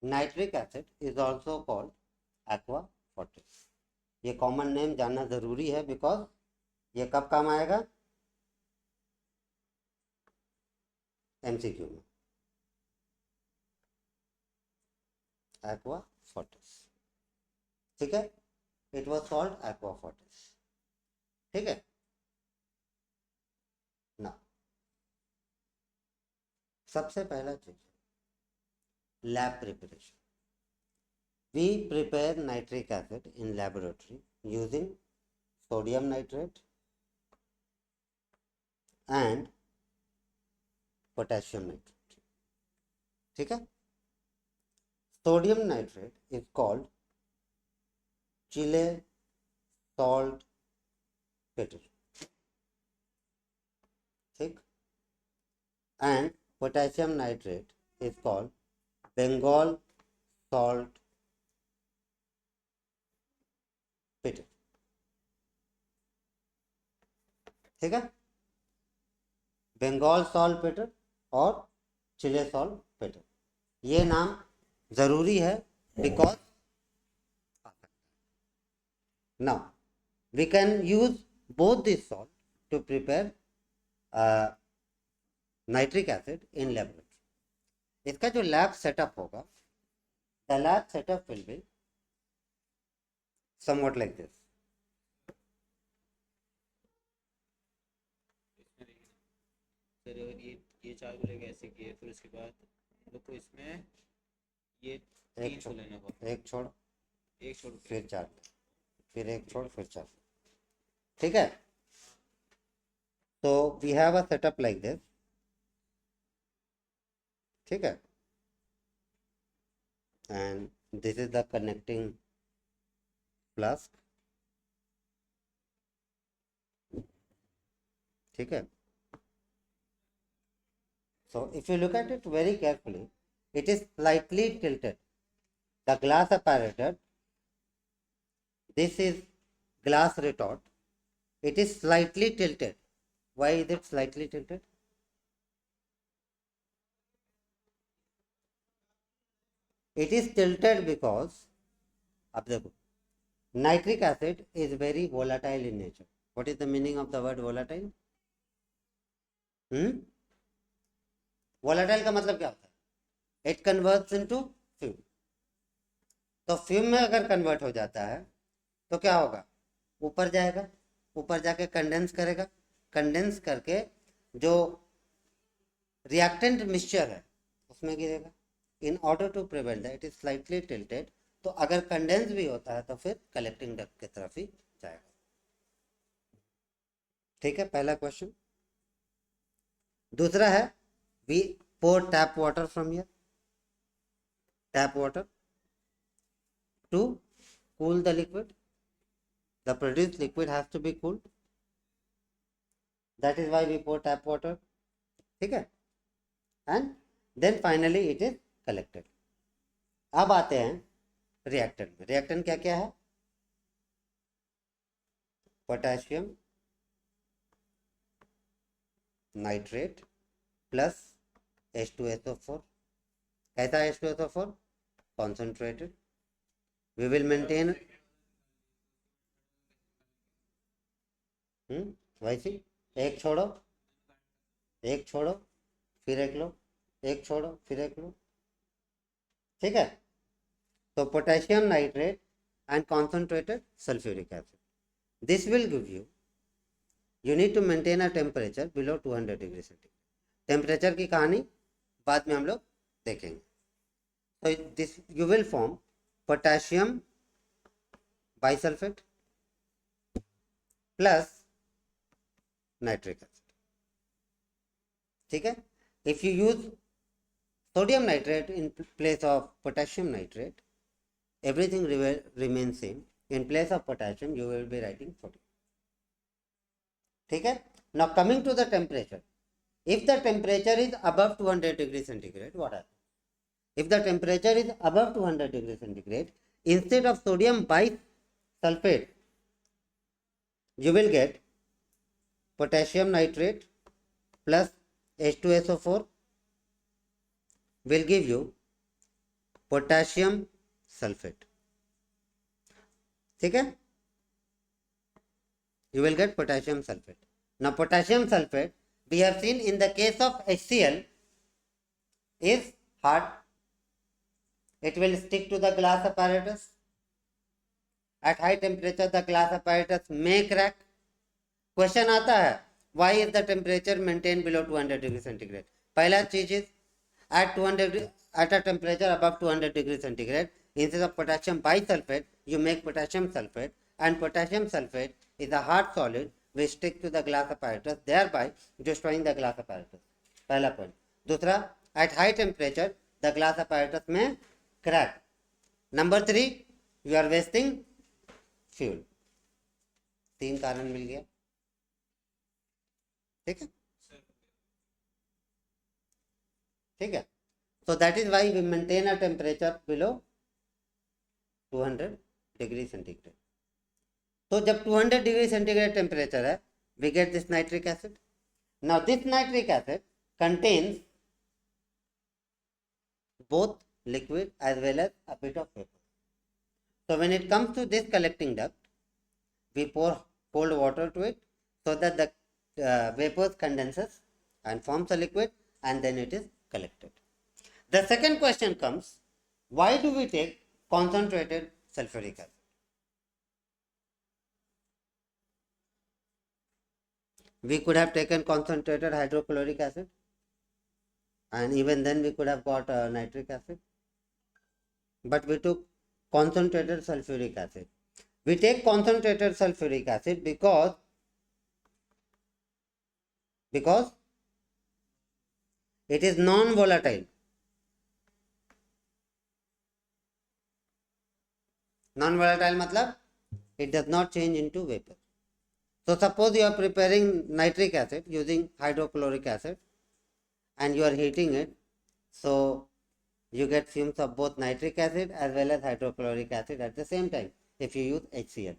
Nitric acid is also called aqua Fortis. ये common name जानना जरूरी है बिकॉज ये कब काम आएगा, एमसीक्यू में। एक्वा फोर्टिस, ठीक है, it was called aqua Fortis, ठीक है ना। सबसे पहला चीज lab preparation. We prepare nitric acid in laboratory using sodium nitrate and potassium nitrate, ठीक है। Sodium nitrate is called Chile salt peter, ठीक, and potassium nitrate is called Bengal salt peter, ठीक है। बंगाल सॉल्ट पेटर और चिले सॉल्ट पेटर, ये नाम जरूरी है because now we can use both this salt to prepare nitric acid in laboratory। इसका जो लैब सेटअप होगा, the lab setup will be somewhat like this। Sir ये चार को लेके ऐसे किए, फिर उसके बाद हम लोग को इसमें ये तीन को लेना होगा, एक छोड़ एक छोड़ के फिर चार, फिर एक छोड़ फिर चार, ठीक है। तो we have a setup like this, ठीक है, and this is the connecting flask, ठीक है। So if you look at it very carefully, it is slightly tilted. The glass apparatus, this is glass retort, it is slightly tilted. Why is it slightly tilted? It is tilted because, अब देखो, nitric acid is very volatile in nature. What is the meaning of the word volatile? Volatile का मतलब क्या होता है? It converts into fume. तो fume में अगर कन्वर्ट हो जाता है तो क्या होगा, ऊपर जाएगा, ऊपर जाके कंडेंस करेगा, कंडेंस करके जो रिएक्टेंट मिक्सचर है उसमें गिरेगा। In order to prevent that, it is slightly tilted. तो अगर कंडेंस भी होता है तो फिर कलेक्टिंग डक्ट की तरफ ही जाएगा, ठीक है, पहला क्वेश्चन। दूसरा है we pour tap water from here, tap water to cool the liquid. The produced liquid has to be cooled. That is why we pour tap water, ठीक है, and then finally it is collected। अब आते हैं reactant में। Reactant क्या क्या है? Potassium nitrate plus H2SO4। कैसा H2SO4? Concentrated. We will maintain वैसे एक छोड़ो, एक छोड़ो फिर एक लो, एक छोड़ो फिर एक लो, ठीक है। तो potassium nitrate and concentrated sulphuric acid, this will give you need to maintain a temperature below 200 degree centigrade. Temperature की कहानी बाद में हम लोग देखेंगे। तो this you will form potassium bisulphate plus nitric acid, ठीक है। If you use sodium nitrate in place of potassium nitrate, everything remains same. In place of potassium you will be writing sodium, ठीक है। Now coming to the temperature, if the temperature is above 200 degree centigrade, what happens? If the temperature is above 200 degree centigrade, instead of sodium bisulfate you will get potassium nitrate plus H2SO4 will give you potassium sulphate, ठीक है, you will get potassium sulfate. Now potassium sulfate we have seen in the case of HCl is hard, it will stick to the glass apparatus. At high temperature the glass apparatus may crack. Question आता है, why is the temperature maintained below 200 degree centigrade? पहला चीज is at 200 at a temperature above 200 degree centigrade, instead of potassium bisulfate you make potassium sulfate, and potassium sulfate is a hard solid which stick to the glass apparatus, thereby destroying the glass apparatus. पहला point. दूसरा, at high temperature the glass apparatus may crack. Number 3, you are wasting fuel. 3 कारण मिल गया, ठीक है, ठीक है. So that is why we maintain a temperature below 200 degree centigrade. तो जब 200 degree centigrade temperature है, we get this nitric acid. Now this nitric acid contains both liquid as well as a bit of vapor. So when it comes to this collecting duct, we pour cold water to it so that the vapors condenses and forms a liquid, and then it is collected. The second question comes, why do we take concentrated sulfuric acid? We could have taken concentrated hydrochloric acid, and even then we could have got nitric acid, but we took concentrated sulfuric acid. We take concentrated sulfuric acid because it is non-volatile. Non-volatile मतलब it does not change into vapor. So suppose you are preparing nitric acid using hydrochloric acid and you are heating it, so you get fumes of both nitric acid as well as hydrochloric acid at the same time if you use HCl.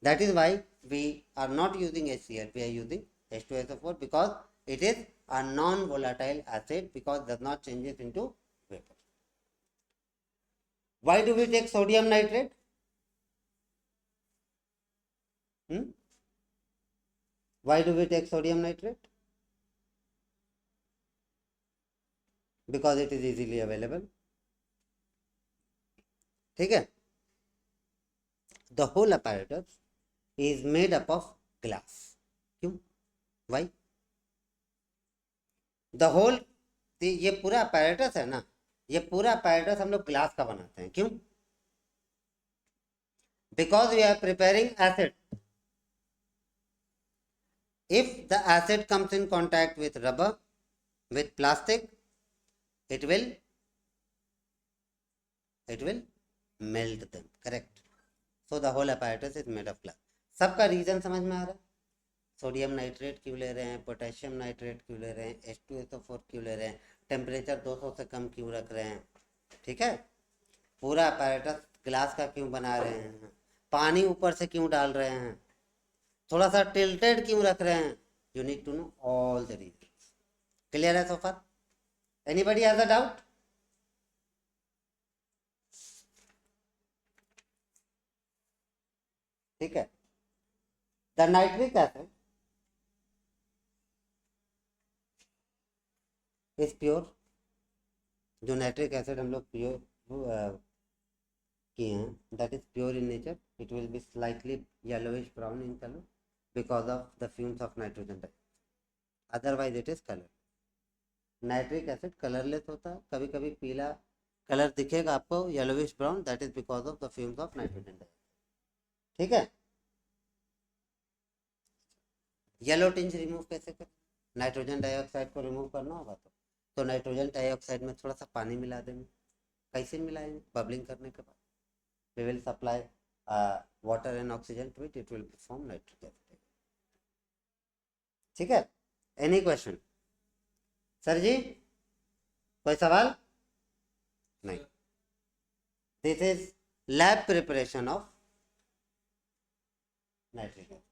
That is why we are not using HCl, we are using H2SO4, because it is a non-volatile acid, because it does not change it into vapor. Why do we take sodium nitrate? Why do we take sodium nitrate? Because it is easily available. ठीक है? The whole apparatus is made up of glass. क्यों? Why? The whole, ये पूरा apparatus है ना, ये पूरा apparatus हम लोग ग्लास का बनाते हैं. क्यों? Because we are preparing acid. If the acid comes in contact with rubber, with plastic, it will melt them. Correct. So the whole apparatus is made of glass. सबका रीजन समझ में आ रहा है? सोडियम नाइट्रेट क्यों ले रहे हैं, potassium nitrate क्यों ले रहे हैं, H2SO4 क्यों ले रहे हैं, टेम्परेचर 200 से कम क्यों रख रहे हैं, ठीक है, पूरा apparatus ग्लास का क्यों बना रहे हैं, पानी ऊपर से क्यों डाल रहे हैं, थोड़ा सा टिल्टेड क्यों रख रहे हैं. You need to know all the reasons. Clear है so far? Anybody has a doubt? ठीक है. The nitric acid is pure. जो नाइट्रिक एसिड हम लोग प्योर किए हैं, that is pure in nature. It will be slightly yellowish brown in color because of the fumes of nitrogen dioxide. Otherwise it is color. Nitric acid colourless होता है, कभी कभी पीला कलर दिखेगा आपको, yellowish brown, that is because of the fumes of nitrogen dioxide. ठीक है. Yellow tinge remove कैसे करें? नाइट्रोजन डाइऑक्साइड को रिमूव करना होगा तो नाइट्रोजन डाइऑक्साइड में थोड़ा सा पानी मिला देंगे. कैसे मिलाएंगे? बबलिंग करने के बाद we will supply water and oxygen to it, it will form nitric acid. ठीक है. Any question? सर जी कोई सवाल नहीं. This is lab preparation of nitric acid.